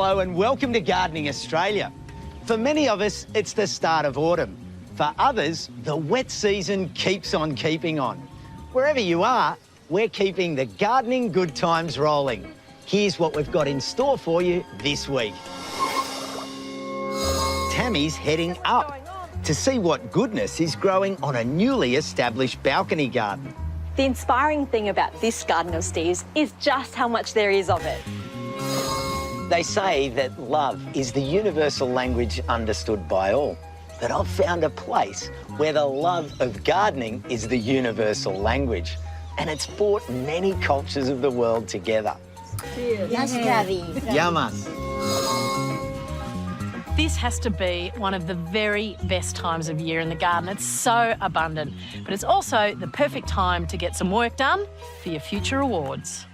Hello and welcome to Gardening Australia. For many of us, it's the start of autumn. For others, the wet season keeps on keeping on. Wherever you are, we're keeping the gardening good times rolling. Here's what we've got in store for you this week. Tammy's heading up to see what goodness is growing on a newly established balcony garden. The inspiring thing about this garden of Steve's is just how much there is of it. They say that love is the universal language understood by all. But I've found a place where the love of gardening is the universal language. And it's brought many cultures of the world together. Cheers. Yamas. This has to be one of the very best times of year in the garden. It's so abundant, but it's also the perfect time to get some work done for your future awards.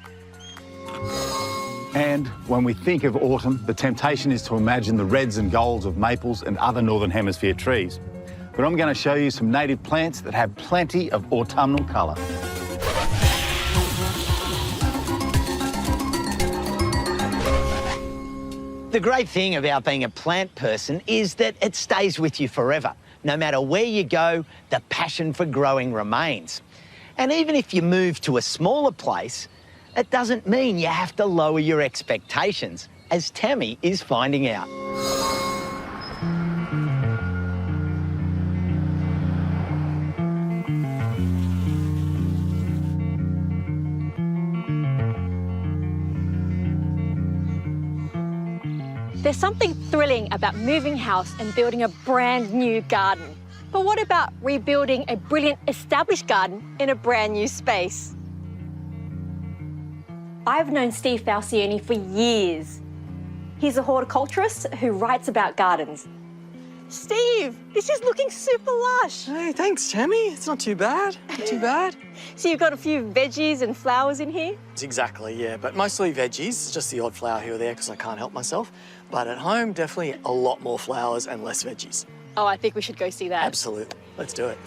And when we think of autumn, the temptation is to imagine the reds and golds of maples and other Northern Hemisphere trees. But I'm going to show you some native plants that have plenty of autumnal colour. The great thing about being a plant person is that it stays with you forever. No matter where you go, the passion for growing remains. And even if you move to a smaller place, it doesn't mean you have to lower your expectations, as Tammy is finding out. There's something thrilling about moving house and building a brand new garden. But what about rebuilding a brilliant established garden in a brand new space? I've known Steve Falcioni for years. He's a horticulturist who writes about gardens. Steve, this is looking super lush. Hey, thanks, Tammy. It's not too bad. Not too bad. So you've got a few veggies and flowers in here? Exactly, yeah, but mostly veggies. Just the odd flower here or there because I can't help myself. But at home, definitely a lot more flowers and less veggies. Oh, I think we should go see that. Absolutely. Let's do it.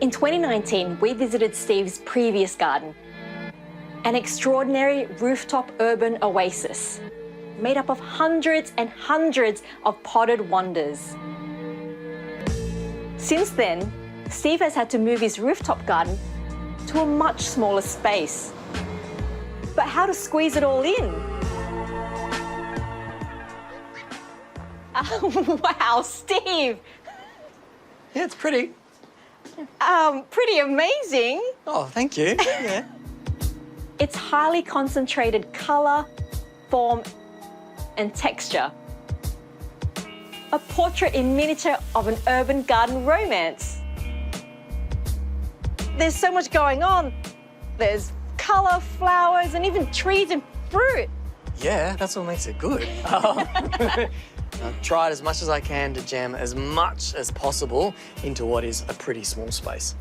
In 2019, we visited Steve's previous garden, an extraordinary rooftop urban oasis made up of hundreds and hundreds of potted wonders. Since then, Steve has had to move his rooftop garden to a much smaller space. But how to squeeze it all in? Wow, Steve! Yeah, it's pretty. Pretty amazing. Oh, thank you. Yeah. It's highly concentrated colour, form, and texture. A portrait in miniature of an urban garden romance. There's so much going on. There's colour, flowers, and even trees and fruit. Yeah, that's what makes it good. I've tried as much as I can to jam as much as possible into what is a pretty small space.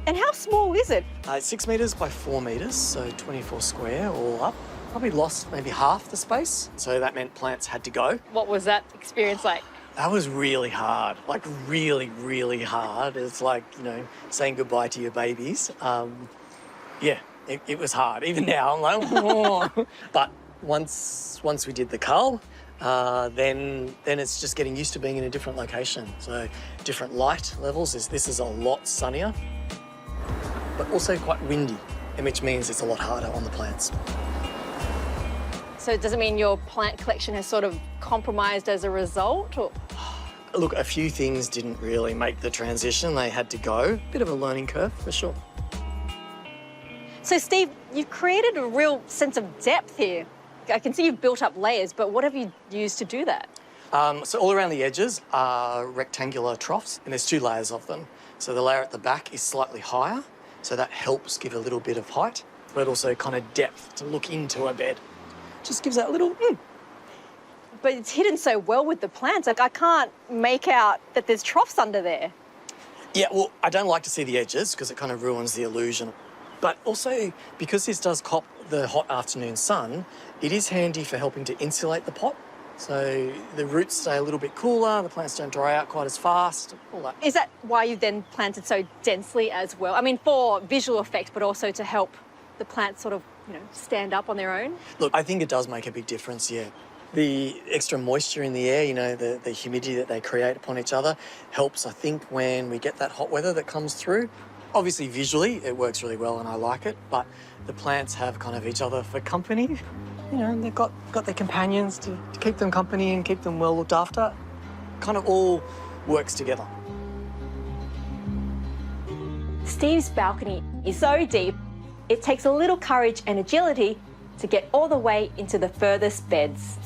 And how small is it? 6 metres by 4 metres, so 24 square all up. Probably lost maybe half the space, so that meant plants had to go. What was that experience like? That was really hard, like really, really hard. It's like, you know, saying goodbye to your babies. Yeah, it was hard. Even now, I'm like, oh. But once we did the cull, then it's just getting used to being in a different location. So different light levels. This is a lot sunnier, but also quite windy, which means it's a lot harder on the plants. So does it mean your plant collection has sort of compromised as a result? Or? Look, a few things didn't really make the transition. They had to go. Bit of a learning curve, for sure. So, Steve, you've created a real sense of depth here. I can see you've built up layers, but what have you used to do that? So all around the edges are rectangular troughs, and there's 2 layers of them. So the layer at the back is slightly higher, so that helps give a little bit of height, but also kind of depth to look into a bed. Just gives that little But it's hidden so well with the plants. Like, I can't make out that there's troughs under there. Yeah, well, I don't like to see the edges because it kind of ruins the illusion. But also, because this does cop the hot afternoon sun, it is handy for helping to insulate the pot. So the roots stay a little bit cooler, the plants don't dry out quite as fast, all that. Is that why you've then planted so densely as well? I mean, for visual effect, but also to help the plants sort of stand up on their own? Look, I think it does make a big difference, yeah. The extra moisture in the air, the humidity that they create upon each other helps, I think, when we get that hot weather that comes through. Obviously, visually, it works really well and I like it, but the plants have kind of each other for company. They've got their companions to keep them company and keep them well looked after. Kind of all works together. Steve's balcony is so deep, it takes a little courage and agility to get all the way into the furthest beds.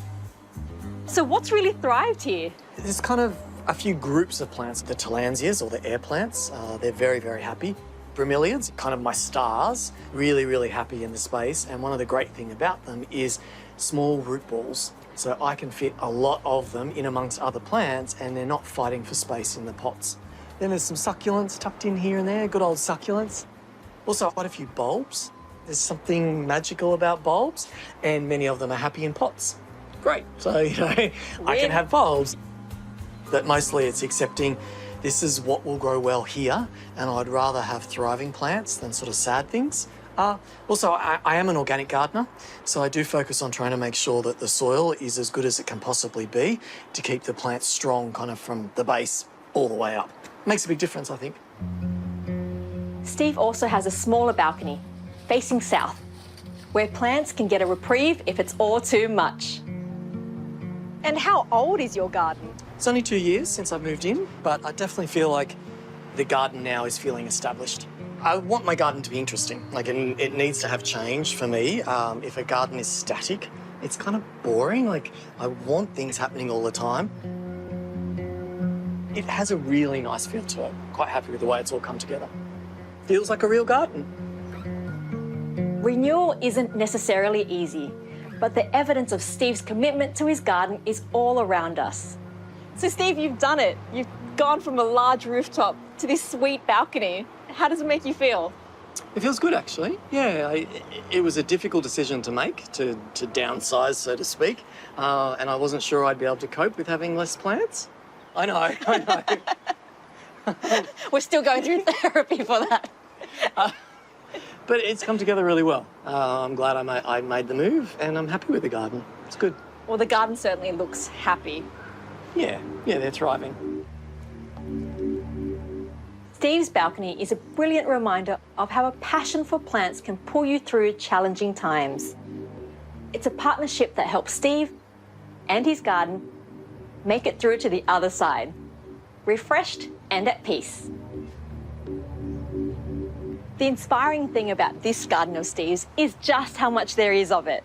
So what's really thrived here? There's kind of a few groups of plants. The Tillandsias, or the air plants, they're very, very happy. Bromeliads, kind of my stars, really, really happy in the space. And one of the great things about them is small root balls. So I can fit a lot of them in amongst other plants and they're not fighting for space in the pots. Then there's some succulents tucked in here and there, good old succulents. Also, quite a few bulbs. There's something magical about bulbs, and many of them are happy in pots. Great. So, I can have bulbs. But mostly it's accepting this is what will grow well here, and I'd rather have thriving plants than sort of sad things. Also, I am an organic gardener, so I do focus on trying to make sure that the soil is as good as it can possibly be to keep the plants strong kind of from the base all the way up. Makes a big difference, I think. Steve also has a smaller balcony facing south, where plants can get a reprieve if it's all too much. And how old is your garden? It's only 2 years since I've moved in, but I definitely feel like the garden now is feeling established. I want my garden to be interesting. Like, it needs to have change for me. If a garden is static, it's kind of boring. Like, I want things happening all the time. It has a really nice feel to it. Quite happy with the way it's all come together. Feels like a real garden. Renewal isn't necessarily easy, but the evidence of Steve's commitment to his garden is all around us. So Steve, you've done it. You've gone from a large rooftop to this sweet balcony. How does it make you feel? It feels good, actually. Yeah, it was a difficult decision to make, to downsize, so to speak. And I wasn't sure I'd be able to cope with having less plants. I know. We're still going through therapy for that. But it's come together really well. I'm glad I made the move, and I'm happy with the garden. It's good. Well, the garden certainly looks happy. Yeah, they're thriving. Steve's balcony is a brilliant reminder of how a passion for plants can pull you through challenging times. It's a partnership that helps Steve and his garden make it through to the other side, refreshed and at peace. The inspiring thing about this garden of Steve's is just how much there is of it.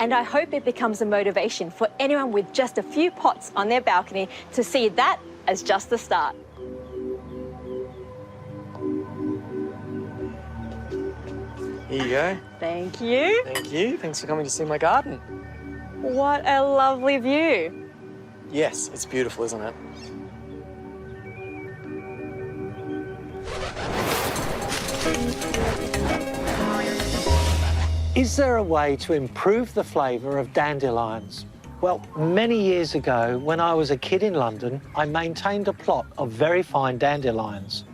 And I hope it becomes a motivation for anyone with just a few pots on their balcony to see that as just the start. Here you go. Thank you. Thank you. Thanks for coming to see my garden. What a lovely view. Yes, it's beautiful, isn't it? Is there a way to improve the flavour of dandelions? Well, many years ago, when I was a kid in London, I maintained a plot of very fine dandelions.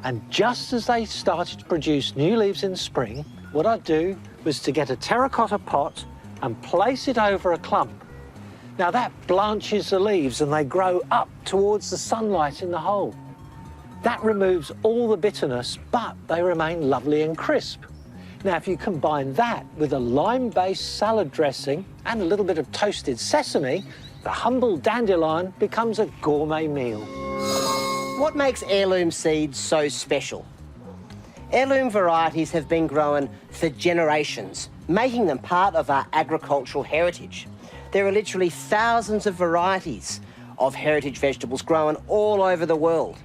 And just as they started to produce new leaves in spring, what I'd do was to get a terracotta pot and place it over a clump. Now that blanches the leaves and they grow up towards the sunlight in the hole. That removes all the bitterness, but they remain lovely and crisp. Now, if you combine that with a lime-based salad dressing and a little bit of toasted sesame, the humble dandelion becomes a gourmet meal. What makes heirloom seeds so special? Heirloom varieties have been grown for generations, making them part of our agricultural heritage. There are literally thousands of varieties of heritage vegetables grown all over the world,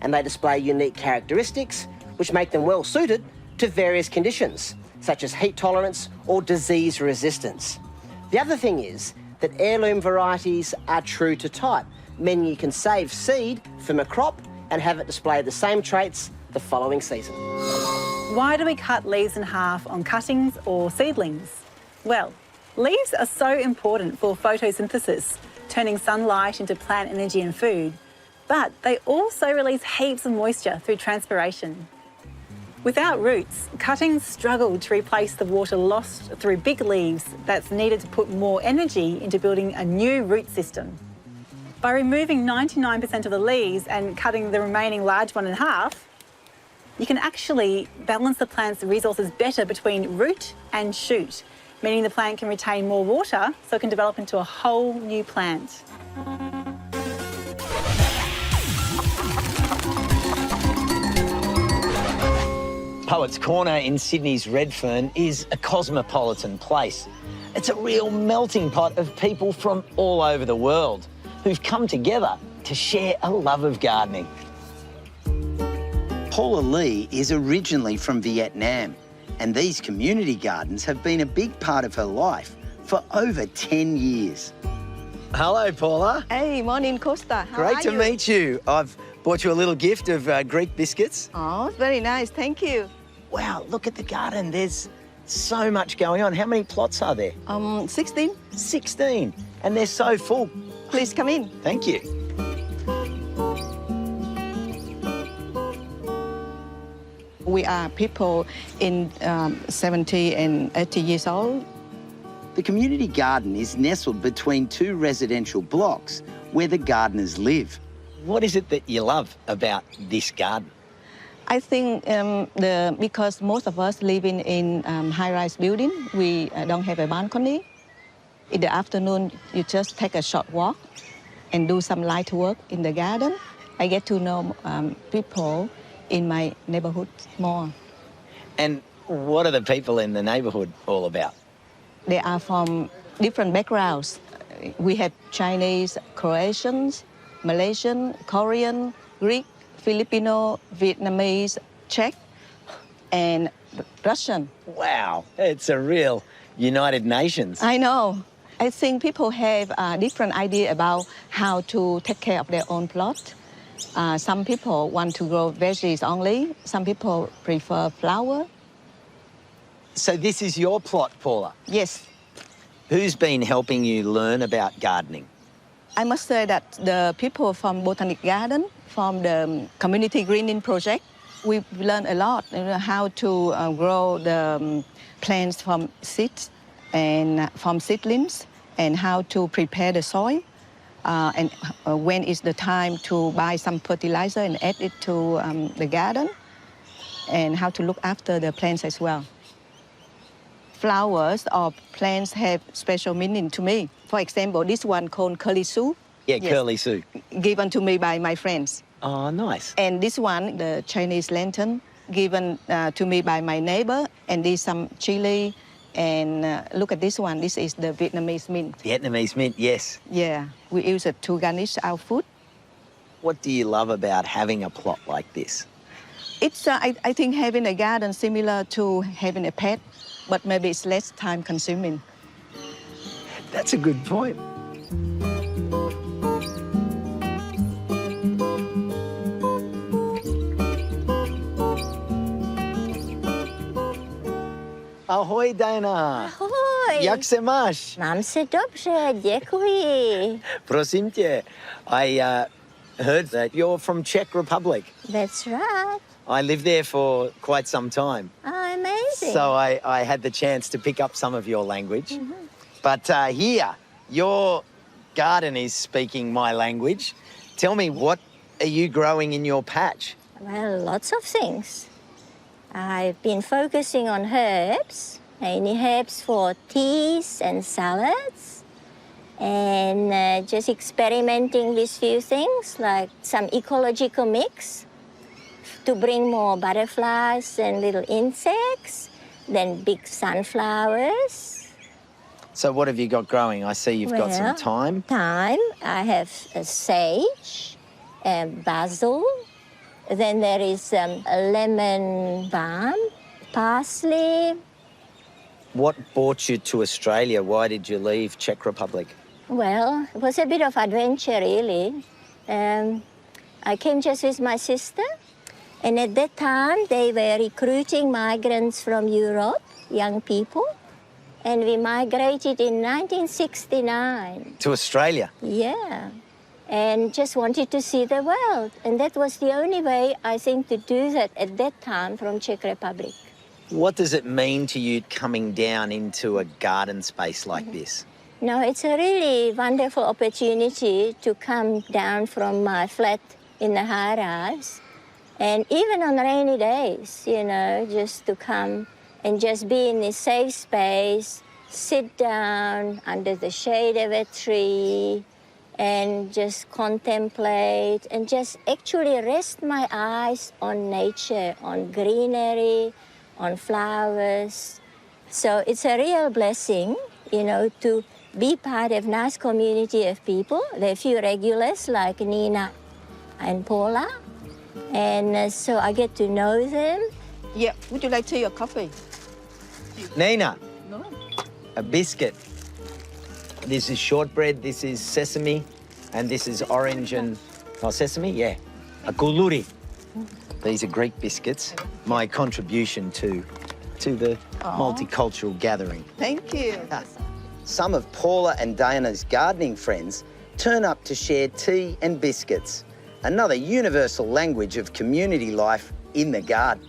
and they display unique characteristics which make them well suited to various conditions, such as heat tolerance or disease resistance. The other thing is that heirloom varieties are true to type, meaning you can save seed from a crop and have it display the same traits the following season. Why do we cut leaves in half on cuttings or seedlings? Well, leaves are so important for photosynthesis, turning sunlight into plant energy and food, but they also release heaps of moisture through transpiration. Without roots, cuttings struggle to replace the water lost through big leaves that's needed to put more energy into building a new root system. By removing 99% of the leaves and cutting the remaining large one in half, you can actually balance the plant's resources better between root and shoot, meaning the plant can retain more water so it can develop into a whole new plant. Poets Corner in Sydney's Redfern is a cosmopolitan place. It's a real melting pot of people from all over the world who've come together to share a love of gardening. Paula Lee is originally from Vietnam, and these community gardens have been a big part of her life for over 10 years. Hello, Paula. Hey, morning, Costa. How Great are to you? meet you. I've bought you a little gift of Greek biscuits. Oh, very nice. Thank you. Wow, look at the garden. There's so much going on. How many plots are there? 16. 16. And they're so full. Please come in. Thank you. We are people in 70 and 80 years old. The community garden is nestled between two residential blocks where the gardeners live. What is it that you love about this garden? I think because most of us live in high-rise building, we don't have a balcony. In the afternoon, you just take a short walk and do some light work in the garden. I get to know people in my neighborhood more. And what are the people in the neighbourhood all about? They are from different backgrounds. We have Chinese, Croatians, Malaysian, Korean, Greek, Filipino, Vietnamese, Czech, and Russian. Wow, it's a real United Nations. I know. I think people have a different idea about how to take care of their own plot. Some people want to grow veggies only. Some people prefer flower. So this is your plot, Paula? Yes. Who's been helping you learn about gardening? I must say that the people from Botanic Garden, from the Community Greening Project, we've learned a lot, how to grow the plants from seeds and from seedlings, and how to prepare the soil, and when is the time to buy some fertilizer and add it to the garden, and how to look after the plants as well. Flowers or plants have special meaning to me. For example, this one called curly Sue. Yeah, yes. Curly Sue. Given to me by my friends. Oh, nice. And this one, the Chinese lantern, given to me by my neighbor. And this some chili. And look at this one. This is the Vietnamese mint. Vietnamese mint, yes. Yeah, we use it to garnish our food. What do you love about having a plot like this? It's, I think, having a garden similar to having a pet, but maybe it's less time consuming. That's a good point. Ahoy, Dana. Ahoj. Jak se máš? Mám se dobře, děkuji. Prosím tě, I heard that you're from Czech Republic. That's right. I lived there for quite some time. Oh, amazing. So I had the chance to pick up some of your language. But here, your garden is speaking my language. Tell me, what are you growing in your patch? Well, lots of things. I've been focusing on herbs, mainly herbs for teas and salads, and just experimenting with few things like some ecological mix to bring more butterflies and little insects, then big sunflowers. So what have you got growing? I see you've got some thyme. Thyme. I have sage and basil. Then there is a lemon balm, parsley. What brought you to Australia? Why did you leave Czech Republic? Well, it was a bit of adventure, really. I came just with my sister, and at that time they were recruiting migrants from Europe, young people, and we migrated in 1969. To Australia? Yeah. and just wanted to see the world. And that was the only way, I think, to do that at that time from Czech Republic. What does it mean to you coming down into a garden space like this? No, it's a really wonderful opportunity to come down from my flat in the high-rise, and even on rainy days, you know, just to come and just be in this safe space, sit down under the shade of a tree, and just contemplate and just actually rest my eyes on nature, on greenery, on flowers. So it's a real blessing, you know, to be part of a nice community of people. There are a few regulars like Nina and Paula, and so I get to know them. Yeah, would you like tea or coffee? Nina, No. a biscuit. This is shortbread, this is sesame, and this is orange and... Oh, sesame? Yeah. A kuluri. These are Greek biscuits. My contribution to the multicultural gathering. Thank you. Some of Paula and Diana's gardening friends turn up to share tea and biscuits, another universal language of community life in the garden.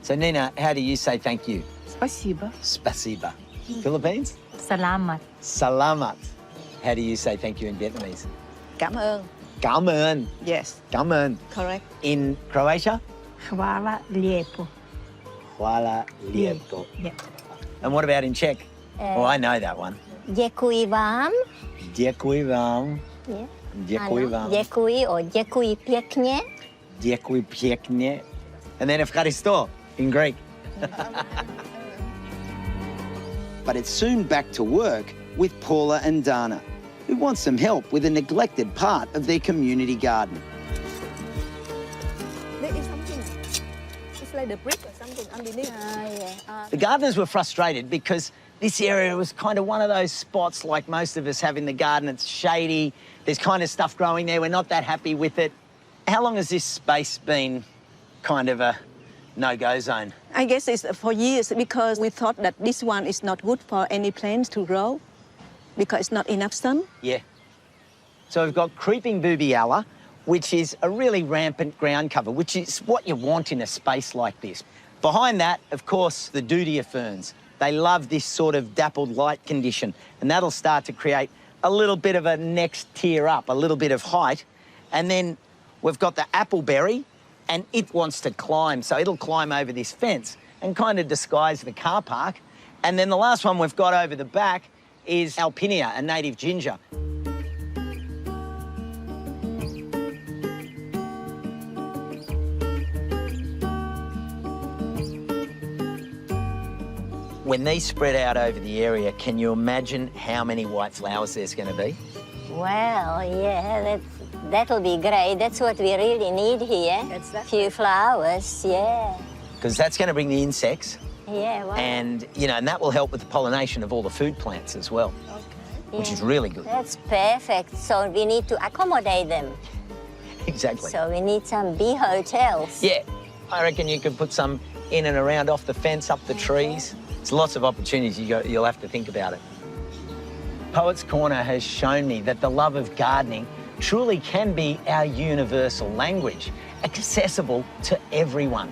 So, Nina, how do you say thank you? Спасибо. Spasiba. Philippines? Salamat. Salamat. How do you say thank you in Vietnamese? Cảm ơn. Cảm ơn. Yes, Cảm ơn. correct. In Croatia? Hvala lijepo. Hvala lijepo. Yeah. And what about in Czech? Oh, I know that one. Děkuji vám. Děkuji vám. Yeah. Děkuji vám. Děkuji or děkuji pěkně. Děkuji pěkně. And then Efcharisto in Greek. But it's soon back to work with Paula and Dana, who want some help with a neglected part of their community garden. There is something. It's like the brick or something underneath. The gardeners were frustrated because this area was kind of one of those spots like most of us have in the garden. It's shady, there's kind of stuff growing there, we're not that happy with it. How long has this space been kind of a no-go zone? I guess it's for years because we thought that this one is not good for any plants to grow because it's not enough sun. Yeah. So we've got creeping boobialla, which is a really rampant ground cover, which is what you want in a space like this. Behind that, of course, the Dudia ferns. They love this sort of dappled light condition, and that'll start to create a little bit of a next tier up, a little bit of height. And then we've got the appleberry, and it wants to climb, so it'll climb over this fence and kind of disguise the car park. And then the last one we've got over the back is alpinia, a native ginger. When these spread out over the area, can you imagine how many white flowers there's going to be? Well, yeah, that'll be great. That's what we really need here. That's that. Few flowers, yeah. Because that's going to bring the insects, Yeah, wow. and, you know, and that will help with the pollination of all the food plants as well, which is really good. That's perfect. So we need to accommodate them. Exactly. So we need some bee hotels. Yeah, I reckon you could put some in and around off the fence, up the trees. There's lots of opportunities. You'll have to think about it. Poets Corner has shown me that the love of gardening truly can be our universal language, accessible to everyone.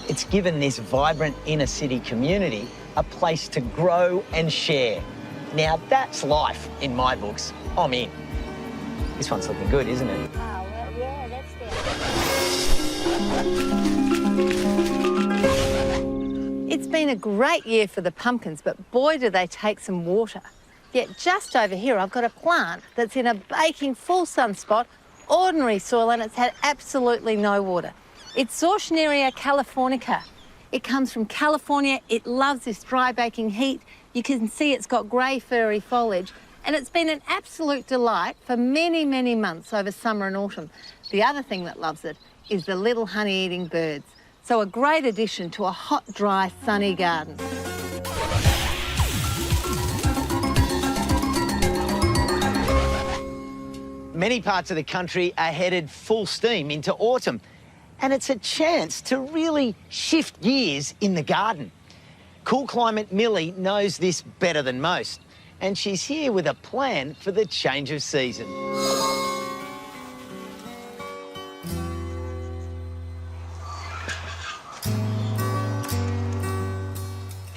It's given this vibrant inner city community a place to grow and share. Now that's life in my books. I'm in. This one's looking good, isn't it? Oh, well, yeah, that's It's been a great year for the pumpkins, but boy, do they take some water. Yet just over here, I've got a plant that's in a baking full sunspot, ordinary soil, and it's had absolutely no water. It's Zorschneria californica. It comes from California. It loves this dry baking heat. You can see it's got grey furry foliage, and it's been an absolute delight for many, many months over summer and autumn. The other thing that loves it is the little honey-eating birds. So a great addition to a hot, dry, sunny garden. Many parts of the country are headed full steam into autumn, and it's a chance to really shift gears in the garden. Cool Climate Millie knows this better than most, and she's here with a plan for the change of season.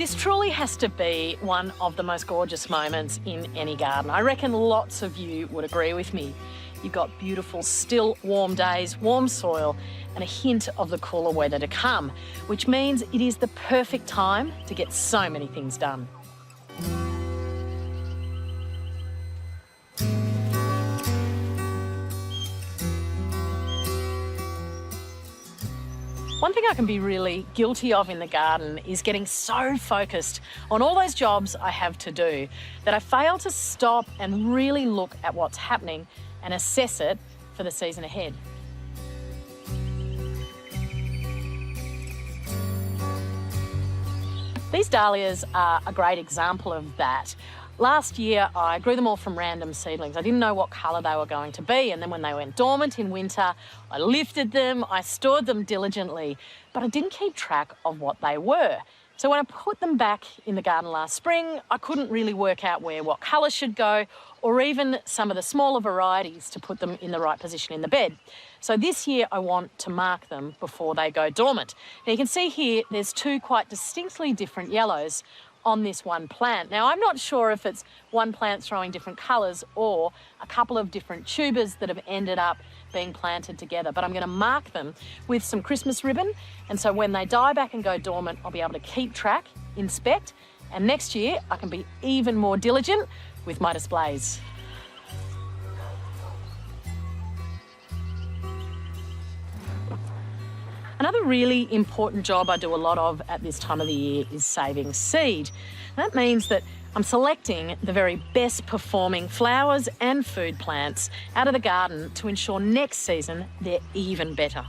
This truly has to be one of the most gorgeous moments in any garden. I reckon lots of you would agree with me. You've got beautiful, still warm days, warm soil, and a hint of the cooler weather to come, which means it is the perfect time to get so many things done. One thing I can be really guilty of in the garden is getting so focused on all those jobs I have to do that I fail to stop and really look at what's happening and assess it for the season ahead. These dahlias are a great example of that. Last year, I grew them all from random seedlings. I didn't know what colour they were going to be, and then when they went dormant in winter, I lifted them, I stored them diligently, but I didn't keep track of what they were. So when I put them back in the garden last spring, I couldn't really work out where what colour should go, or even some of the smaller varieties to put them in the right position in the bed. So this year I want to mark them before they go dormant. Now you can see here there's two quite distinctly different yellows on this one plant. Now I'm not sure if it's one plant throwing different colours or a couple of different tubers that have ended up being planted together, but I'm going to mark them with some Christmas ribbon, and so when they die back and go dormant, I'll be able to keep track, inspect, and next year I can be even more diligent with my displays. Another really important job I do a lot of at this time of the year is saving seed. That means that I'm selecting the very best performing flowers and food plants out of the garden to ensure next season they're even better.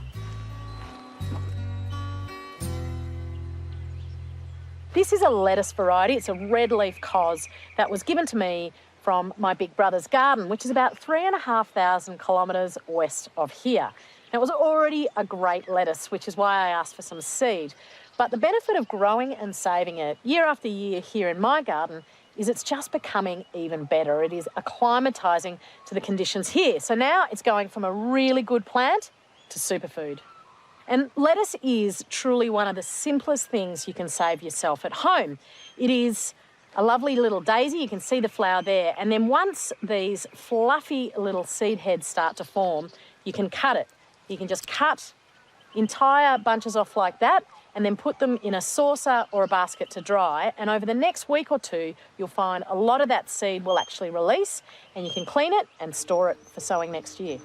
This is a lettuce variety. It's a red leaf cos that was given to me from my big brother's garden, which is about 3,500 kilometres west of here. Now, it was already a great lettuce, which is why I asked for some seed. But the benefit of growing and saving it year after year here in my garden is it's just becoming even better. It is acclimatising to the conditions here. So now it's going from a really good plant to superfood. And lettuce is truly one of the simplest things you can save yourself at home. It is a lovely little daisy. You can see the flower there. And then once these fluffy little seed heads start to form, you can cut it. You can just cut entire bunches off like that and then put them in a saucer or a basket to dry. And over the next week or two, you'll find a lot of that seed will actually release, and you can clean it and store it for sowing next year.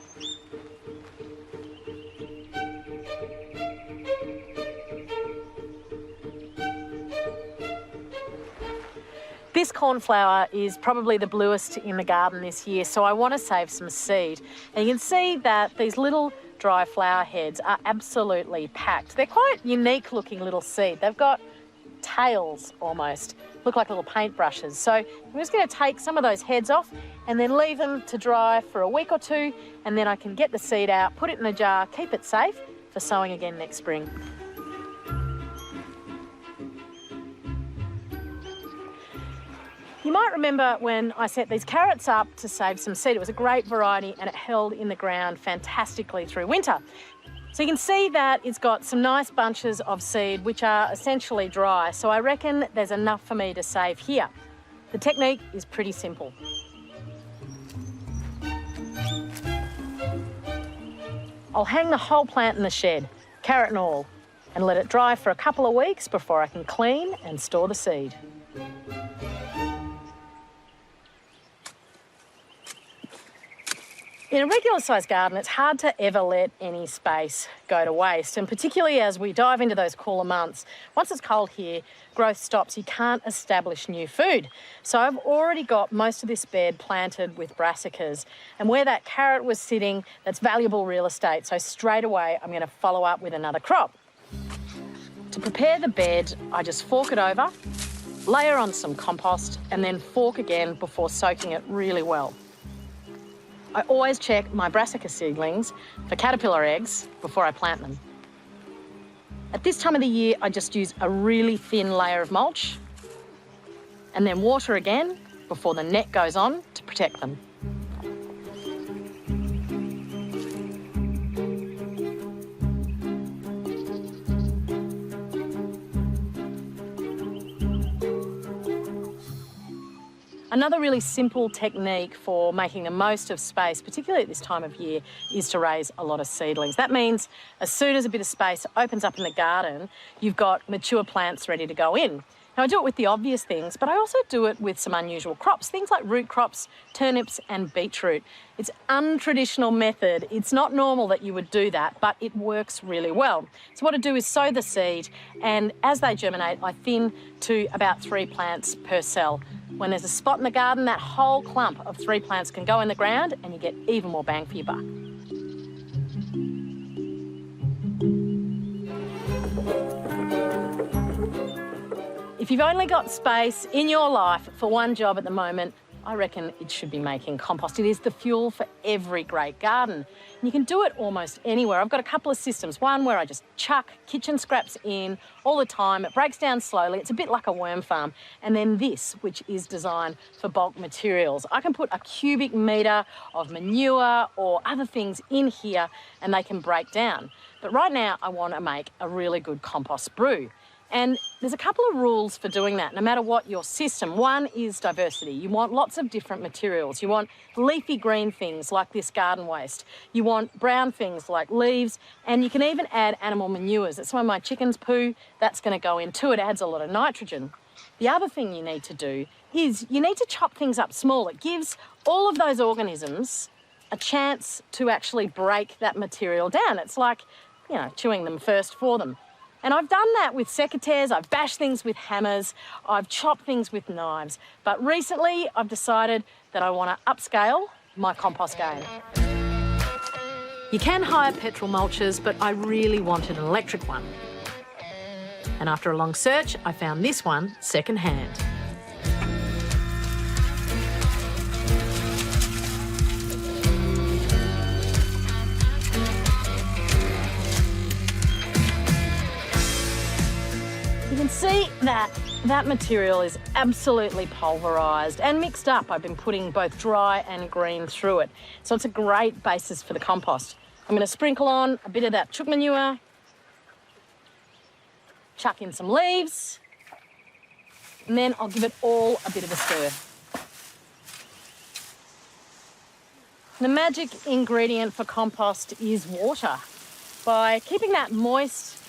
This cornflower is probably the bluest in the garden this year, so I want to save some seed. And you can see that these little dry flower heads are absolutely packed. They're quite unique looking little seed. They've got tails almost, look like little paintbrushes. So I'm just going to take some of those heads off and then leave them to dry for a week or two, and then I can get the seed out, put it in a jar, keep it safe for sowing again next spring. You might remember when I set these carrots up to save some seed. It was a great variety and it held in the ground fantastically through winter. So you can see that it's got some nice bunches of seed which are essentially dry. So I reckon there's enough for me to save here. The technique is pretty simple. I'll hang the whole plant in the shed, carrot and all, and let it dry for a couple of weeks before I can clean and store the seed. In a regular sized garden, it's hard to ever let any space go to waste, and particularly as we dive into those cooler months. Once it's cold here, growth stops. You can't establish new food. So I've already got most of this bed planted with brassicas, and where that carrot was sitting, that's valuable real estate. So straight away, I'm going to follow up with another crop. To prepare the bed, I just fork it over, layer on some compost, and then fork again before soaking it really well. I always check my brassica seedlings for caterpillar eggs before I plant them. At this time of the year, I just use a really thin layer of mulch and then water again before the net goes on to protect them. Another really simple technique for making the most of space, particularly at this time of year, is to raise a lot of seedlings. That means as soon as a bit of space opens up in the garden, you've got mature plants ready to go in. Now, I do it with the obvious things, but I also do it with some unusual crops, things like root crops, turnips and beetroot. It's an untraditional method. It's not normal that you would do that, but it works really well. So what I do is sow the seed, and as they germinate, I thin to about 3 plants per cell. When there's a spot in the garden, that whole clump of 3 plants can go in the ground and you get even more bang for your buck. If you've only got space in your life for one job at the moment, I reckon it should be making compost. It is the fuel for every great garden. And you can do it almost anywhere. I've got a couple of systems. One where I just chuck kitchen scraps in all the time. It breaks down slowly. It's a bit like a worm farm. And then this, which is designed for bulk materials. I can put a cubic metre of manure or other things in here and they can break down. But right now I want to make a really good compost brew. And there's a couple of rules for doing that, no matter what your system. One is diversity. You want lots of different materials. You want leafy green things like this garden waste. You want brown things like leaves, and you can even add animal manures. That's when my chickens poo, that's going to go in too. It adds a lot of nitrogen. The other thing you need to do is you need to chop things up small. It gives all of those organisms a chance to actually break that material down. It's like, you know, chewing them first for them. And I've done that with secateurs, I've bashed things with hammers, I've chopped things with knives. But recently I've decided that I want to upscale my compost game. You can hire petrol mulchers, but I really wanted an electric one. And after a long search, I found this one second-hand. You can see that that material is absolutely pulverised and mixed up. I've been putting both dry and green through it. So it's a great basis for the compost. I'm going to sprinkle on a bit of that chook manure, chuck in some leaves, and then I'll give it all a bit of a stir. The magic ingredient for compost is water. By keeping that moist,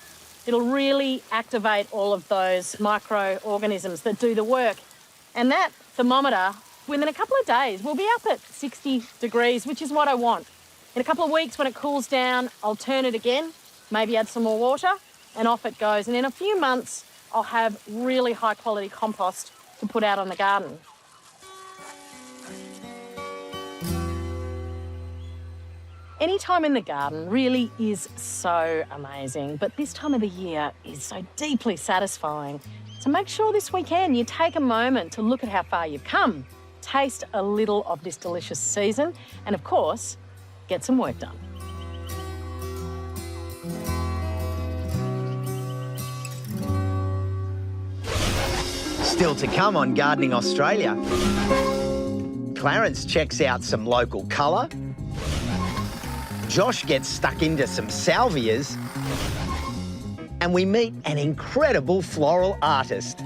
it'll really activate all of those microorganisms that do the work. And that thermometer, within a couple of days, will be up at 60 degrees, which is what I want. In a couple of weeks, when it cools down, I'll turn it again, maybe add some more water, and off it goes. And in a few months, I'll have really high-quality compost to put out on the garden. Any time in the garden really is so amazing, but this time of the year is so deeply satisfying. So make sure this weekend you take a moment to look at how far you've come, taste a little of this delicious season, and of course, get some work done. Still to come on Gardening Australia, Clarence checks out some local colour, Josh gets stuck into some salvias, and we meet an incredible floral artist.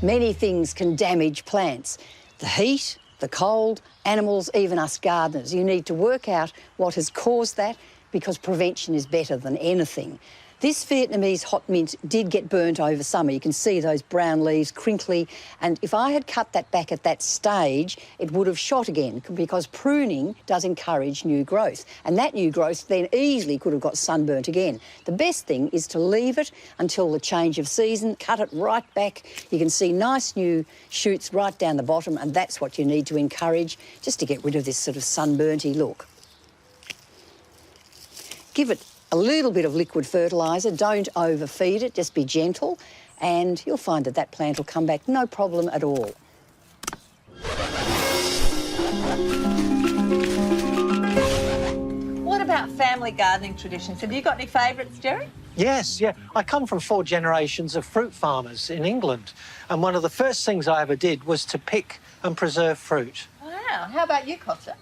Many things can damage plants. The heat, the cold, animals, even us gardeners. You need to work out what has caused that, because prevention is better than anything. This Vietnamese hot mint did get burnt over summer. You can see those brown leaves, crinkly, and if I had cut that back at that stage, it would have shot again, because pruning does encourage new growth, and that new growth then easily could have got sunburnt again. The best thing is to leave it until the change of season, cut it right back. You can see nice new shoots right down the bottom, and that's what you need to encourage, just to get rid of this sort of sunburnty look. Give it a little bit of liquid fertiliser, don't overfeed it, just be gentle, and you'll find that that plant will come back no problem at all. What about family gardening traditions? Have you got any favourites, Jerry? Yes, yeah. I come from 4 generations of fruit farmers in England, and one of the first things I ever did was to pick and preserve fruit. Wow. How about you, Costa?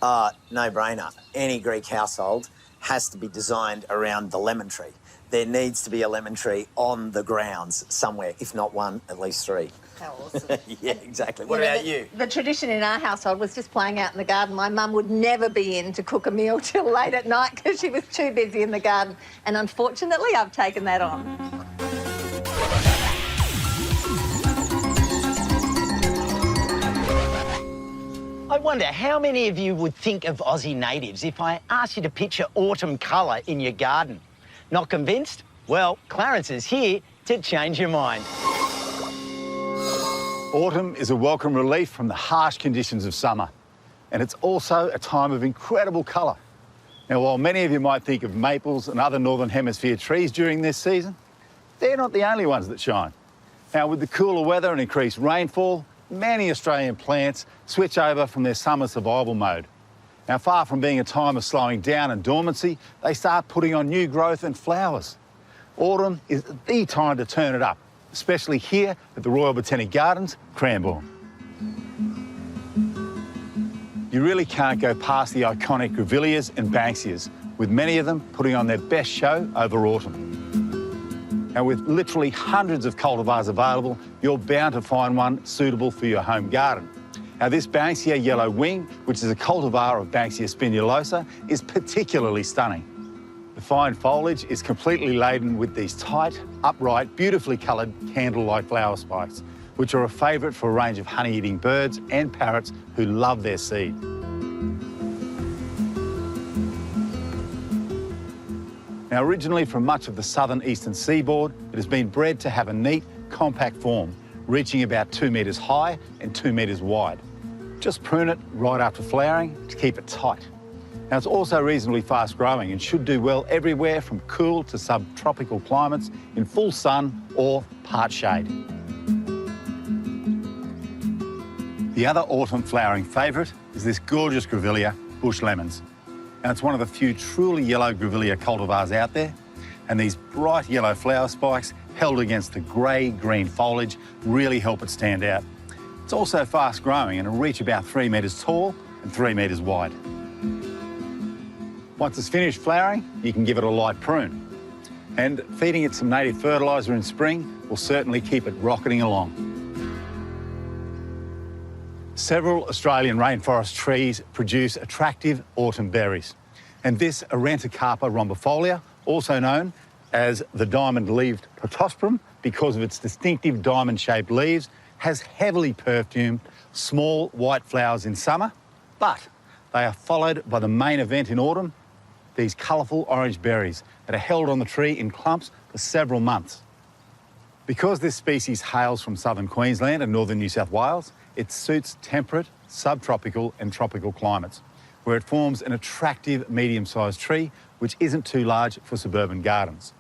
No-brainer. Any Greek household has to be designed around the lemon tree. there needs to be a lemon tree on the grounds somewhere, if not one, at least three. How awesome. Yeah, exactly. What about you? The tradition in our household was just playing out in the garden. My mum would never be in to cook a meal till late at night because she was too busy in the garden. And unfortunately, I've taken that on. I wonder how many of you would think of Aussie natives if I asked you to picture autumn colour in your garden. Not convinced? Well, Clarence is here to change your mind. Autumn is a welcome relief from the harsh conditions of summer, and it's also a time of incredible colour. Now, while many of you might think of maples and other Northern Hemisphere trees during this season, they're not the only ones that shine. Now, with the cooler weather and increased rainfall, many Australian plants switch over from their summer survival mode. Now, far from being a time of slowing down and dormancy, they start putting on new growth and flowers. Autumn is the time to turn it up, especially here at the Royal Botanic Gardens, Cranbourne. You really can't go past the iconic grevilleas and banksias, with many of them putting on their best show over autumn. Now, with literally hundreds of cultivars available, you're bound to find one suitable for your home garden. Now, this Banksia yellow wing, which is a cultivar of Banksia spinulosa, is particularly stunning. The fine foliage is completely laden with these tight, upright, beautifully coloured candle-like flower spikes, which are a favourite for a range of honey-eating birds and parrots who love their seed. Now, originally from much of the southern eastern seaboard, it has been bred to have a neat, compact form, reaching about 2 metres high and 2 metres wide. Just prune it right after flowering to keep it tight. Now, it's also reasonably fast growing and should do well everywhere from cool to subtropical climates in full sun or part shade. The other autumn flowering favourite is this gorgeous grevillea, bush lemons. Now, it's one of the few truly yellow grevillea cultivars out there, and these bright yellow flower spikes held against the grey-green foliage really help it stand out. It's also fast growing and will reach about 3 metres tall and 3 metres wide. Once it's finished flowering, you can give it a light prune. And feeding it some native fertiliser in spring will certainly keep it rocketing along. Several Australian rainforest trees produce attractive autumn berries. And this Arentacarpa rhombifolia, also known as the diamond-leaved protosporum because of its distinctive diamond-shaped leaves, has heavily perfumed small white flowers in summer, but they are followed by the main event in autumn, these colourful orange berries that are held on the tree in clumps for several months. Because this species hails from southern Queensland and northern New South Wales, it suits temperate, subtropical and tropical climates, where it forms an attractive medium-sized tree which isn't too large for suburban gardens.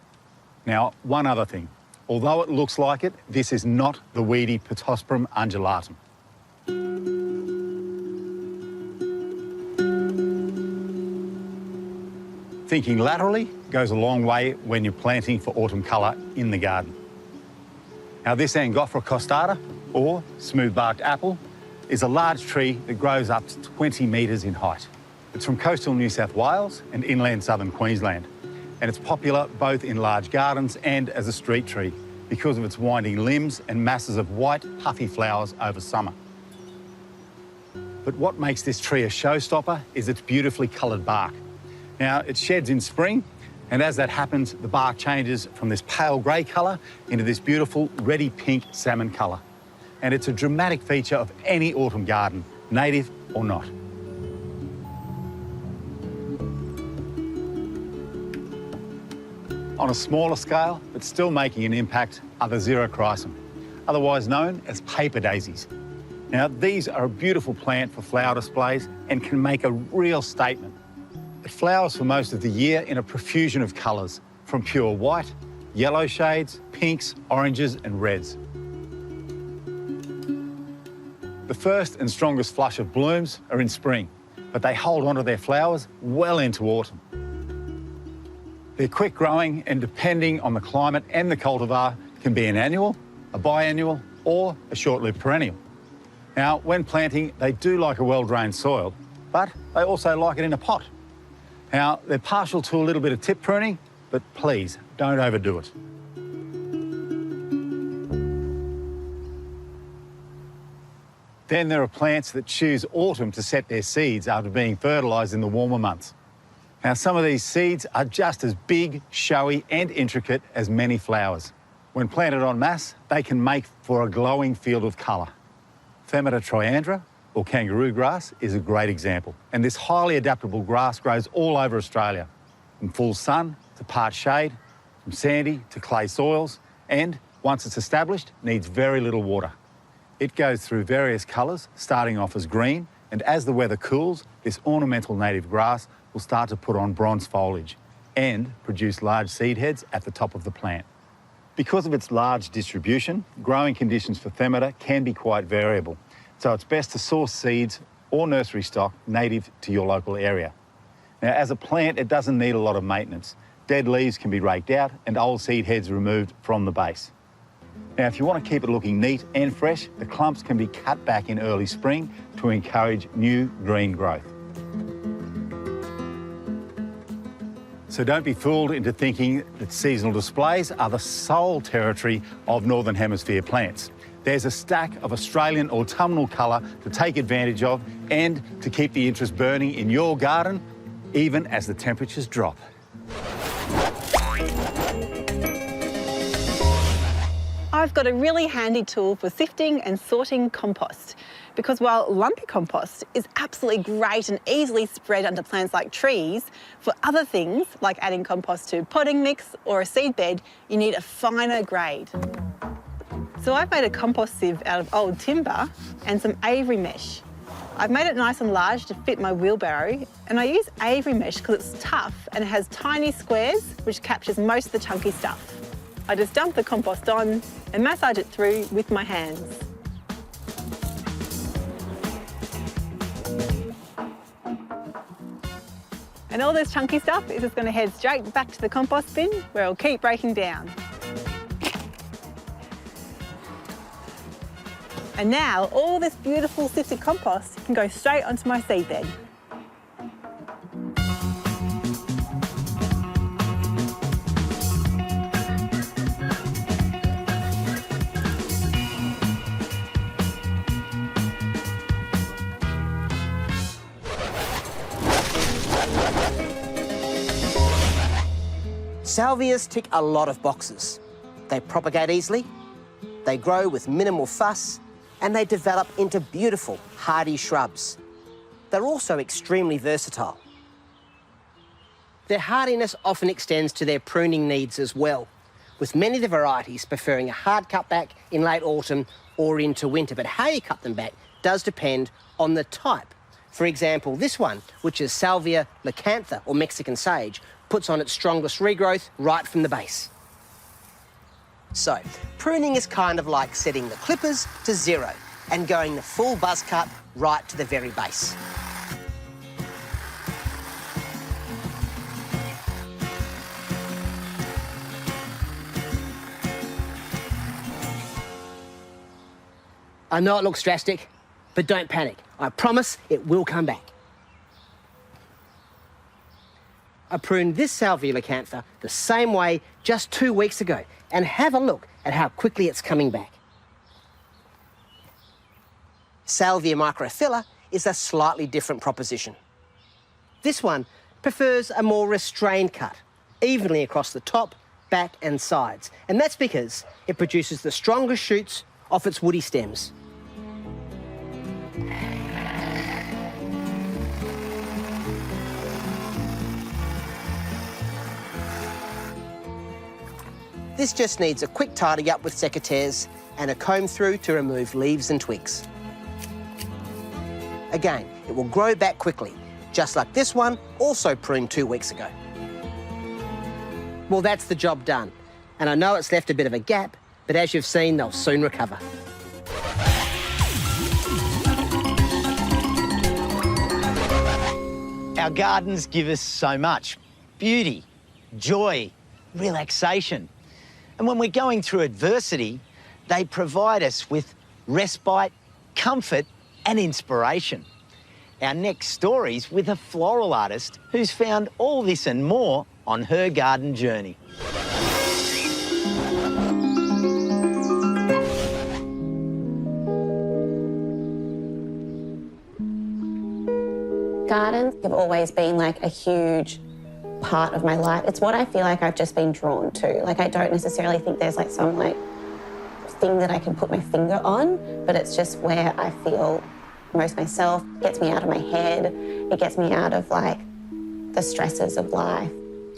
Now, one other thing. Although it looks like it, this is not the weedy Protosporum undulatum. Thinking laterally goes a long way when you're planting for autumn colour in the garden. Now, this Angophora costata, or smooth-barked apple, is a large tree that grows up to 20 metres in height. It's from coastal New South Wales and inland southern Queensland, and it's popular both in large gardens and as a street tree because of its winding limbs and masses of white, puffy flowers over summer. But what makes this tree a showstopper is its beautifully coloured bark. Now, it sheds in spring, and as that happens, the bark changes from this pale grey colour into this beautiful reddy pink salmon colour. And it's a dramatic feature of any autumn garden, native or not. On a smaller scale, but still making an impact, are the xerochrysum, otherwise known as paper daisies. Now, these are a beautiful plant for flower displays and can make a real statement. It flowers for most of the year in a profusion of colours, from pure white, yellow shades, pinks, oranges and reds. The first and strongest flush of blooms are in spring, but they hold onto their flowers well into autumn. They're quick growing and, depending on the climate and the cultivar, can be an annual, a biannual or a short-lived perennial. Now, when planting, they do like a well-drained soil, but they also like it in a pot. Now, they're partial to a little bit of tip pruning, but please don't overdo it. Then there are plants that choose autumn to set their seeds after being fertilised in the warmer months. Now, some of these seeds are just as big, showy and intricate as many flowers. When planted en masse, they can make for a glowing field of colour. Femata triandra, or kangaroo grass, is a great example. And this highly adaptable grass grows all over Australia, from full sun to part shade, from sandy to clay soils, and once it's established, needs very little water. It goes through various colours, starting off as green, and as the weather cools, this ornamental native grass will start to put on bronze foliage and produce large seed heads at the top of the plant. Because of its large distribution, growing conditions for Femata can be quite variable, so it's best to source seeds or nursery stock native to your local area. Now, as a plant, it doesn't need a lot of maintenance. Dead leaves can be raked out and old seed heads removed from the base. Now, if you want to keep it looking neat and fresh, the clumps can be cut back in early spring to encourage new green growth. So don't be fooled into thinking that seasonal displays are the sole territory of Northern Hemisphere plants. There's a stack of Australian autumnal colour to take advantage of and to keep the interest burning in your garden, even as the temperatures drop. I've got a really handy tool for sifting and sorting compost, because while lumpy compost is absolutely great and easily spread under plants like trees, for other things like adding compost to potting mix or a seed bed, you need a finer grade. So I've made a compost sieve out of old timber and some avery mesh. I've made it nice and large to fit my wheelbarrow, and I use avery mesh because it's tough and it has tiny squares which captures most of the chunky stuff. I just dump the compost on and massage it through with my hands. And all this chunky stuff is just going to head straight back to the compost bin where it'll keep breaking down. And now all this beautiful sifted compost can go straight onto my seed bed. Salvias tick a lot of boxes. They propagate easily, they grow with minimal fuss, and they develop into beautiful, hardy shrubs. They're also extremely versatile. Their hardiness often extends to their pruning needs as well, with many of the varieties preferring a hard cut back in late autumn or into winter, but how you cut them back does depend on the type. For example, this one, which is Salvia lacantha, or Mexican sage, puts on its strongest regrowth right from the base. So, pruning is kind of like setting the clippers to 0 and going the full buzz cut right to the very base. I know it looks drastic, but don't panic. I promise it will come back. I pruned this Salvia lacantha the same way just 2 weeks ago, and have a look at how quickly it's coming back. Salvia microphylla is a slightly different proposition. This one prefers a more restrained cut, evenly across the top, back and sides, and that's because it produces the strongest shoots off its woody stems. This just needs a quick tidy up with secateurs and a comb through to remove leaves and twigs. Again, it will grow back quickly, just like this one, also pruned 2 weeks ago. Well, that's the job done. And I know it's left a bit of a gap, but as you've seen, they'll soon recover. Our gardens give us so much: beauty, joy, relaxation. And when we're going through adversity, they provide us with respite, comfort and inspiration. Our next story's with a floral artist who's found all this and more on her garden journey. Gardens have always been like a huge part of my life. It's what I feel like I've just been drawn to. Like, I don't necessarily think there's like some like thing that I can put my finger on, but it's just where I feel most myself. It gets me out of my head. It gets me out of like the stresses of life.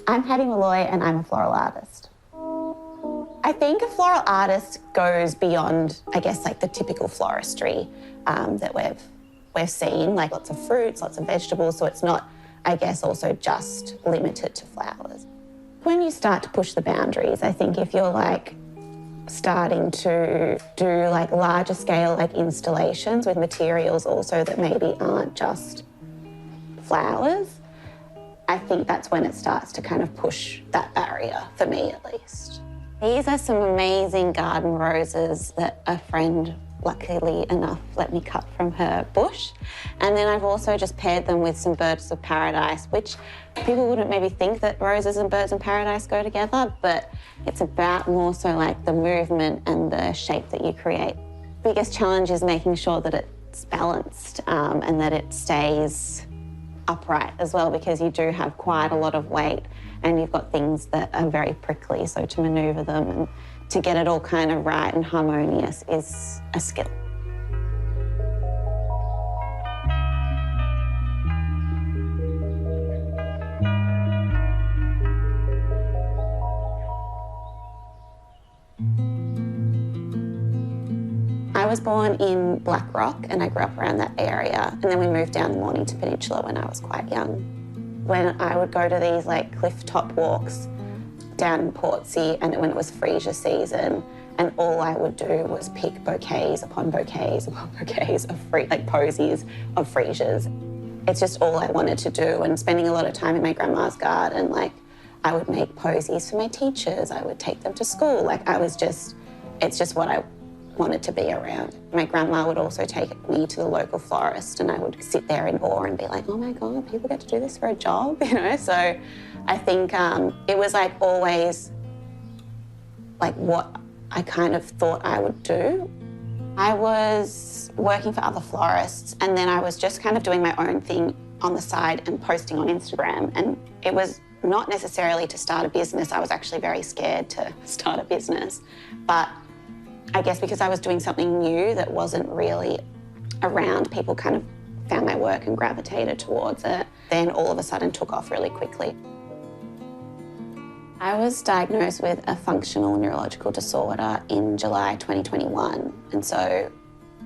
I'm Patty Malloy and I'm a floral artist. I think a floral artist goes beyond, I guess, like the typical floristry that we've seen, like lots of fruits, lots of vegetables, so it's not, I guess, also just limited to flowers. When you start to push the boundaries, I think if you're like starting to do like larger scale like installations with materials also that maybe aren't just flowers, I think that's when it starts to kind of push that barrier, for me at least. These are some amazing garden roses that a friend, luckily enough, let me cut from her bush. And then I've also just paired them with some birds of paradise, which people wouldn't maybe think that roses and birds of paradise go together, but it's about more so like the movement and the shape that you create. Biggest challenge is making sure that it's balanced and that it stays upright as well, because you do have quite a lot of weight and you've got things that are very prickly, so to manoeuvre them and to get it all kind of right and harmonious is a skill. I was born in Blackrock and I grew up around that area, and then we moved down the Mornington Peninsula when I was quite young. When I would go to these like cliff top walks down in Portsea, and when it was freesia season, and all I would do was pick bouquets upon bouquets upon bouquets of posies of freesias. It's just all I wanted to do, and spending a lot of time in my grandma's garden, like I would make posies for my teachers, I would take them to school, like it's just what I wanted to be around. My grandma would also take me to the local florist, and I would sit there in awe and be like, oh my God, people get to do this for a job, you know? So I think it was like always like what I kind of thought I would do. I was working for other florists, and then I was just kind of doing my own thing on the side and posting on Instagram, and it was not necessarily to start a business. I was actually very scared to start a business, but I guess because I was doing something new that wasn't really around, people kind of found my work and gravitated towards it, then all of a sudden took off really quickly. I was diagnosed with a functional neurological disorder in July 2021, and so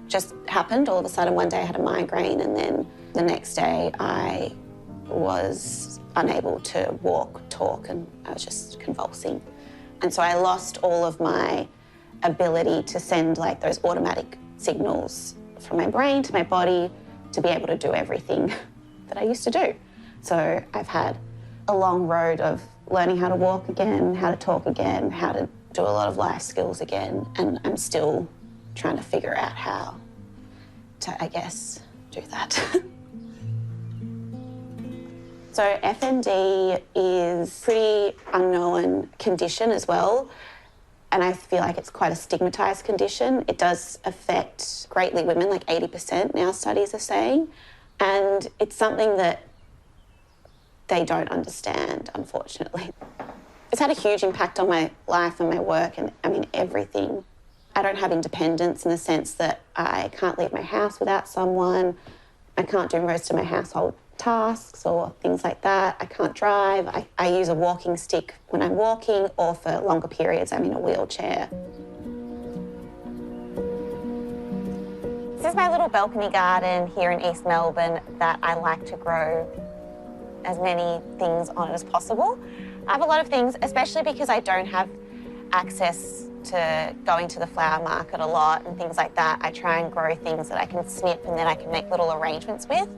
just happened all of a sudden. One day I had a migraine, and then the next day I was unable to walk, talk, and I was just convulsing. And so I lost all of my ability to send like those automatic signals from my brain to my body to be able to do everything that I used to do. So I've had a long road of learning how to walk again, how to talk again, how to do a lot of life skills again, and I'm still trying to figure out how to, I guess, do that. So FND is a pretty unknown condition as well. And I feel like it's quite a stigmatised condition. It does affect greatly women, like 80% now studies are saying. And it's something that they don't understand, unfortunately. It's had a huge impact on my life and my work and, I mean, everything. I don't have independence in the sense that I can't leave my house without someone. I can't do most of my household tasks or things like that. I can't drive. I use a walking stick when I'm walking, or for longer periods I'm in a wheelchair. This is my little balcony garden here in East Melbourne that I like to grow as many things on it as possible. I have a lot of things, especially because I don't have access to going to the flower market a lot and things like that. I try and grow things that I can snip and then I can make little arrangements with.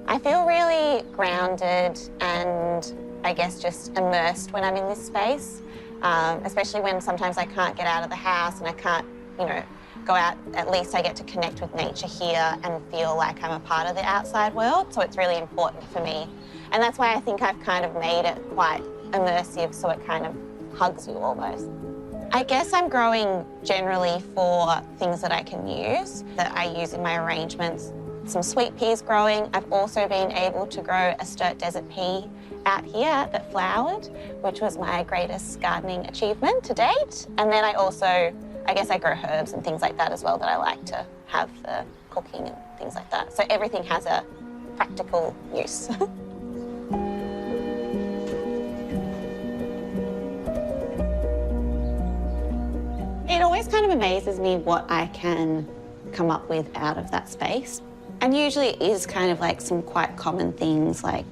I feel really grounded and I guess just immersed when I'm in this space, especially when sometimes I can't get out of the house and I can't, you know, go out. At least I get to connect with nature here and feel like I'm a part of the outside world, so it's really important for me. And that's why I think I've kind of made it quite immersive, so it kind of hugs you almost. I guess I'm growing generally for things that I can use, that I use in my arrangements. Some sweet peas growing. I've also been able to grow a Sturt desert pea out here that flowered, which was my greatest gardening achievement to date. And then I also, I guess I grow herbs and things like that as well that I like to have for cooking and things like that. So everything has a practical use. It always kind of amazes me what I can come up with out of that space. And usually it is kind of like some quite common things like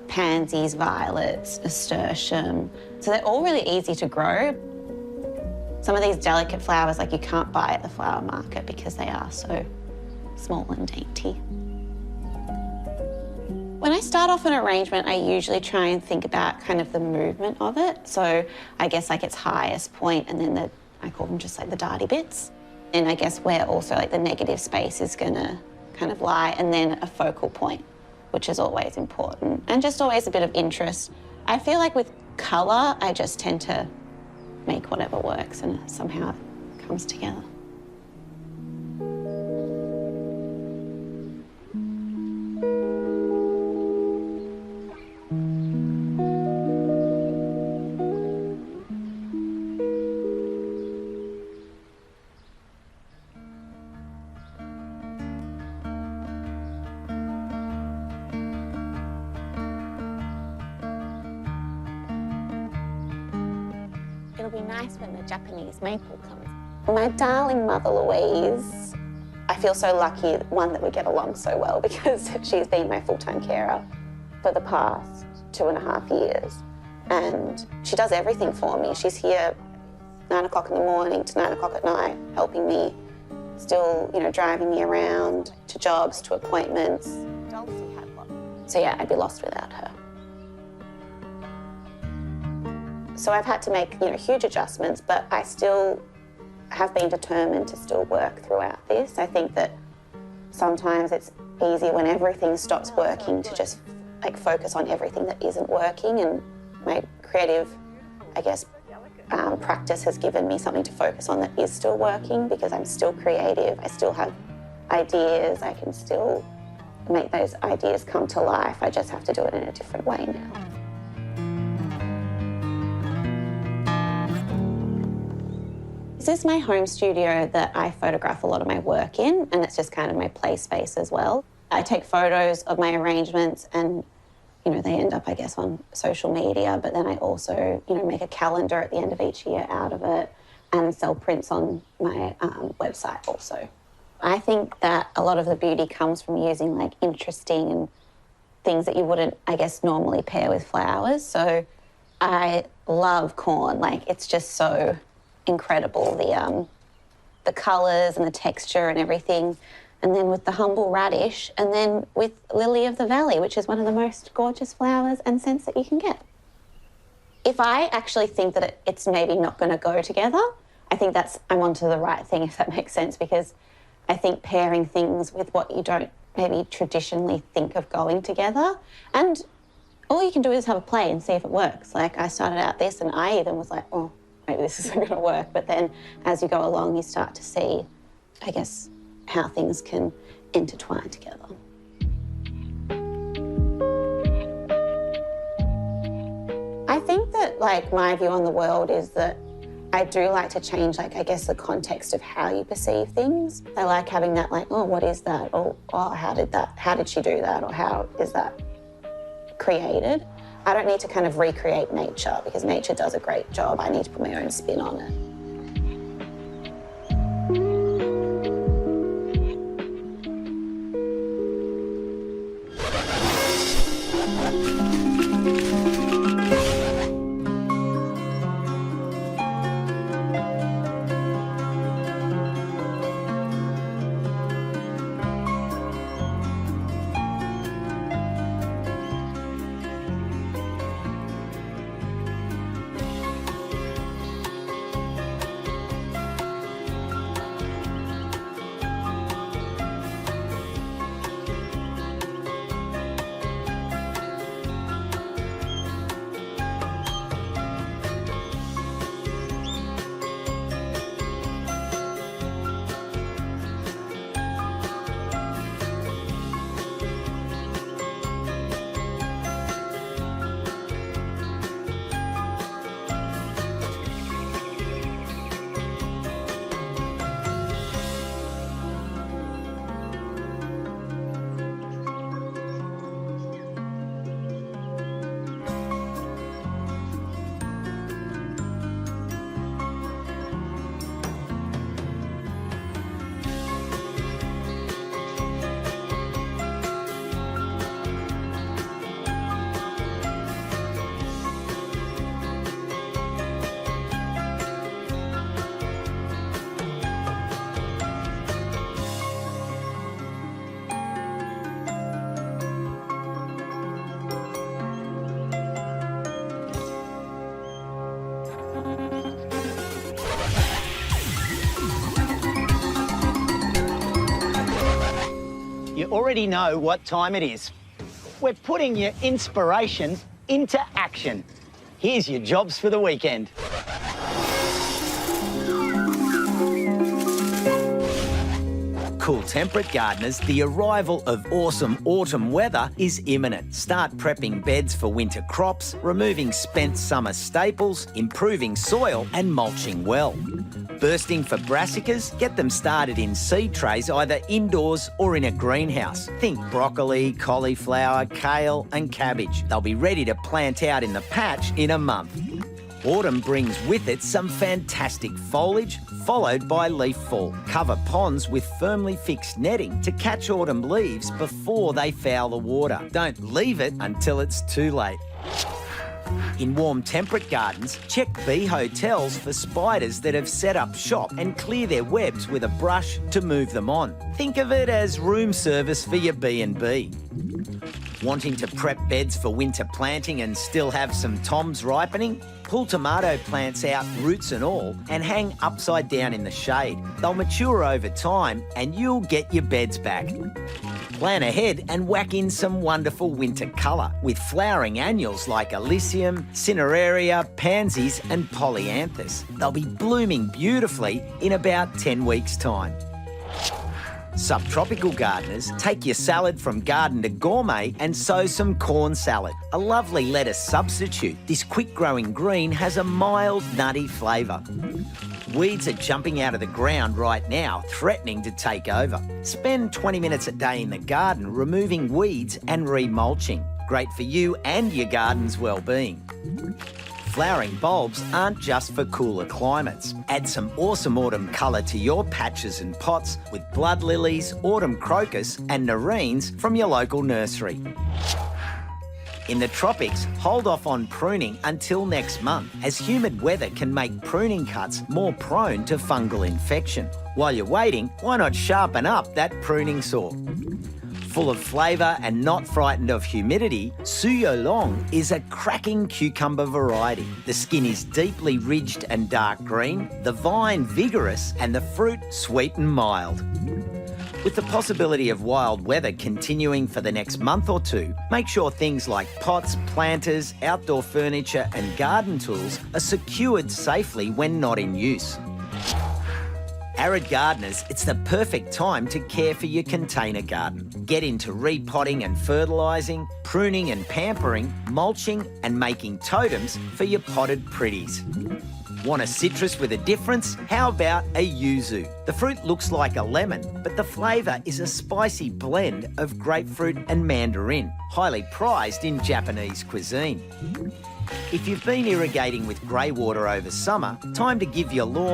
pansies, violets, nasturtium. So they're all really easy to grow. Some of these delicate flowers, like you can't buy at the flower market because they are so small and dainty. When I start off an arrangement, I usually try and think about kind of the movement of it. So I guess like its highest point and then I call them just like the darty bits. And I guess where also like the negative space is gonna kind of lie, and then a focal point, which is always important. And just always a bit of interest. I feel like with colour, I just tend to make whatever works and somehow it comes together. It'll be nice when the Japanese maple comes. My darling mother Louise, I feel so lucky, one, that we get along so well because she's been my full-time carer for the past 2.5 years. And she does everything for me. She's here 9 o'clock in the morning to 9 o'clock at night, helping me, still, you know, driving me around to jobs, to appointments. So yeah, I'd be lost without her. So I've had to make, you know, huge adjustments, but I still have been determined to still work throughout this. I think that sometimes it's easy when everything stops working to just like focus on everything that isn't working, and my creative, I guess, practice has given me something to focus on that is still working because I'm still creative. I still have ideas. I can still make those ideas come to life. I just have to do it in a different way now. This is my home studio that I photograph a lot of my work in, and it's just kind of my play space as well. I take photos of my arrangements and, you know, they end up, I guess, on social media, but then I also, you know, make a calendar at the end of each year out of it and sell prints on my website also. I think that a lot of the beauty comes from using like interesting and things that you wouldn't, I guess, normally pair with flowers. So I love corn. Like, it's just so incredible, the colours and the texture and everything. And then with the humble radish, and then with lily of the valley, which is one of the most gorgeous flowers and scents that you can get. If I actually think that it's maybe not going to go together, I think I'm onto the right thing, if that makes sense, because I think pairing things with what you don't maybe traditionally think of going together, and all you can do is have a play and see if it works. Like, I started out this and I even was like, oh, maybe this isn't going to work. But then as you go along, you start to see, I guess, how things can intertwine together. I think that, like, my view on the world is that I do like to change, like, I guess, the context of how you perceive things. I like having that, like, oh, what is that? Or, oh, how did she do that? Or how is that created? I don't need to kind of recreate nature because nature does a great job. I need to put my own spin on it. already know what time it is. We're putting your inspiration into action. Here's your jobs for the weekend. Cool temperate gardeners, the arrival of awesome autumn weather is imminent. Start prepping beds for winter crops, removing spent summer staples, improving soil and mulching well. Bursting for brassicas? Get them started in seed trays either indoors or in a greenhouse. Think broccoli, cauliflower, kale and cabbage. They'll be ready to plant out in the patch in a month. Autumn brings with it some fantastic foliage, followed by leaf fall. Cover ponds with firmly fixed netting to catch autumn leaves before they foul the water. Don't leave it until it's too late. In warm temperate gardens, check bee hotels for spiders that have set up shop and clear their webs with a brush to move them on. Think of it as room service for your B&B. Wanting to prep beds for winter planting and still have some toms ripening? Pull tomato plants out, roots and all, and hang upside down in the shade. They'll mature over time and you'll get your beds back. Plan ahead and whack in some wonderful winter colour with flowering annuals like Alyssium, Cineraria, Pansies and Polyanthus. They'll be blooming beautifully in about 10 weeks' time. Subtropical gardeners, take your salad from garden to gourmet and sow some corn salad. A lovely lettuce substitute, this quick-growing green has a mild, nutty flavour. Weeds are jumping out of the ground right now, threatening to take over. Spend 20 minutes a day in the garden removing weeds and remulching. Great for you and your garden's well-being. Flowering bulbs aren't just for cooler climates. Add some awesome autumn colour to your patches and pots with blood lilies, autumn crocus and nerines from your local nursery. In the tropics, hold off on pruning until next month, as humid weather can make pruning cuts more prone to fungal infection. While you're waiting, why not sharpen up that pruning saw? Full of flavour and not frightened of humidity, Suyo Long is a cracking cucumber variety. The skin is deeply ridged and dark green, the vine vigorous and the fruit sweet and mild. With the possibility of wild weather continuing for the next month or two, make sure things like pots, planters, outdoor furniture and garden tools are secured safely when not in use. Arid gardeners, it's the perfect time to care for your container garden. Get into repotting and fertilising, pruning and pampering, mulching and making totems for your potted pretties. Want a citrus with a difference? How about a yuzu? The fruit looks like a lemon, but the flavour is a spicy blend of grapefruit and mandarin, highly prized in Japanese cuisine. If you've been irrigating with grey water over summer, time to give your lawn